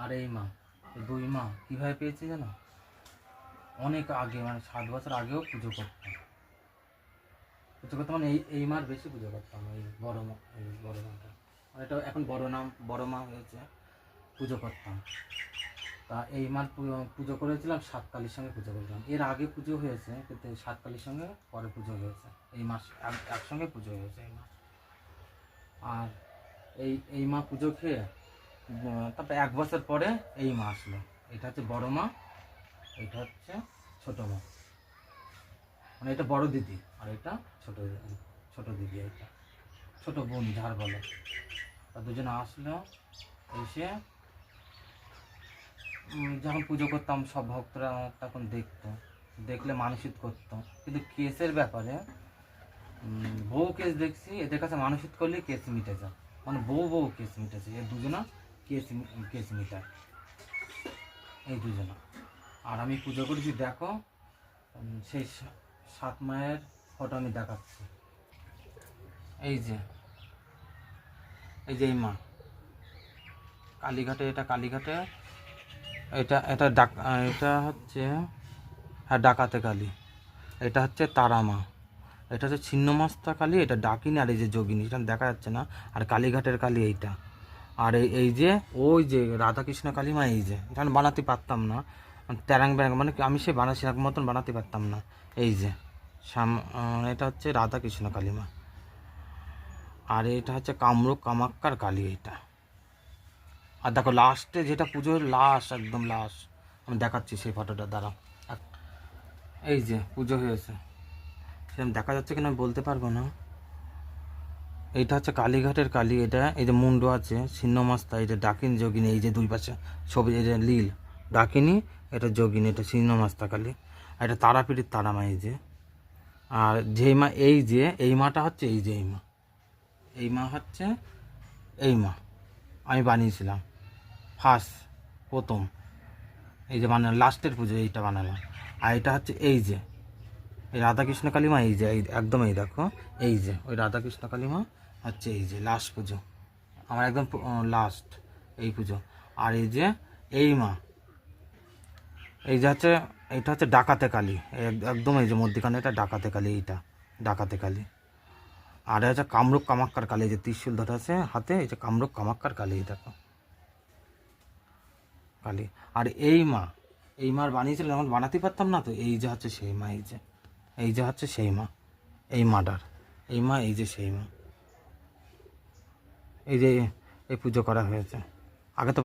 আর এই মা, এই দুই মা কীভাবে পেয়েছি জানো? অনেক আগে, মানে 7 বছর আগেও পুজো করতাম, মানে এই মার বেশি পুজো করতাম, এই বড় মাটা, মানে এটা এখন বড় মা হয়েছে, পুজো করতাম। তা এই মার পুজো করেছিলাম, সাতকালীর সঙ্গে পুজো করেছিলাম। এর আগে পুজো হয়েছে, কিন্তু সাতকালীর সঙ্গে পরে পুজো হয়েছে, এই মাস একসঙ্গে পুজো হয়েছে এই মাস। আর এই মা পুজো খেয়ে তারপরে 1 বছর পরে এই মা আসলো। এটা হচ্ছে বড় মা, এটা হচ্ছে ছোট মা, মানে এটা বড় দিদি আর এটা ছোট দিদি, এটা ছোট বোন যার বলে। তা দুজনে আসলো, এসে যখন পুজো করতাম সব ভক্তরা তখন দেখলে মানসিক করতো। কিন্তু কেসের ব্যাপারে বউ কেস দেখছি, এদের কাছে মানসিক করলে কেস মিটে যায়, মানে বউ কেস মিটেছে, এ দুজনা কেস মিটায়, এই দুজনা। আর আমি পুজো করেছি, দেখো সেই 7 মায়ের ফটো আমি দেখাচ্ছি। এই যে এই মা কালীঘাটে, এটা কালীঘাটে, এটা হচ্ছে হ্যাঁ ডাকাতে কালী, এটা হচ্ছে তারা মা, এটা হচ্ছে ছিন্নমস্তা কালী, এটা ডাকিনী, আর এই যে যোগিনী, এটা দেখা যাচ্ছে না। আর কালীঘাটের কালী এইটা। আর এই যে ওই যে রাধাকৃষ্ণ কালী মা, এই যে এটা বানাতে পারতাম না, ট্যারাং ব্যাং, মানে আমি সে বানাচ্ছি মতন বানাতে পারতাম না। এই যে এটা হচ্ছে রাধাকৃষ্ণ কালী মা। আর এটা হচ্ছে কামরূপ কামাক্কার কালী এইটা। আর দেখো লাস্টে যেটা পুজোর লাস্ট, একদম লাস্ট আমি দেখাচ্ছি সেই ফটোটা দ্বারা। এই যে পুজো হয়েছে, সেরকম দেখা যাচ্ছে কিনা আমি বলতে পারবো না। এইটা হচ্ছে কালীঘাটের কালী, এটা এই যে মুন্ডু আছে ছিন্নমস্তা, এই যে ডাকিনী যোগিনী, এই যে দুই পাশে ছবি, এই যে লীল ডাকিনী, এটা যোগিনী, এটা ছিন্নমস্তা কালী, আর এটা তারাপীঠের তারামা, এই যে। আর যেই মা, এই মাটা হচ্ছে এই মা হচ্ছে এই মা আমি বানিয়েছিলাম প্রথম, এই যে মানে লাস্টের পুজো এইটা বানালাম। আর এটা হচ্ছে এই রাধাকৃষ্ণ কালীমা, এই যে একদম এই দেখো, এই যে ওই রাধাকৃষ্ণ কালীমা হচ্ছে এই যে লাস্ট পুজো আমার, একদম লাস্ট এই পুজো। আর এই মা, এই যে হচ্ছে এইটা হচ্ছে ডাকাতে কালী, একদম এই যে মধ্যখানে এটা ডাকাতে কালী, এইটা ডাকাতে কালী। আর হচ্ছে কামরূপ কামাক্কার কালী, এই যে ত্রিশূল ধরে আছে হাতে, এই যে কামরূপ কামাক্কার কালী, এই দেখো কালী। আর এই মার বানিয়েছিলাম, যখন বানাতে পারতাম না, তো এই যে হচ্ছে সেই মা, এই যে হচ্ছে সেই মা, এই মাটার এই মা, এই যে সেই মা, এই যে এই পুজো করা হয়েছে।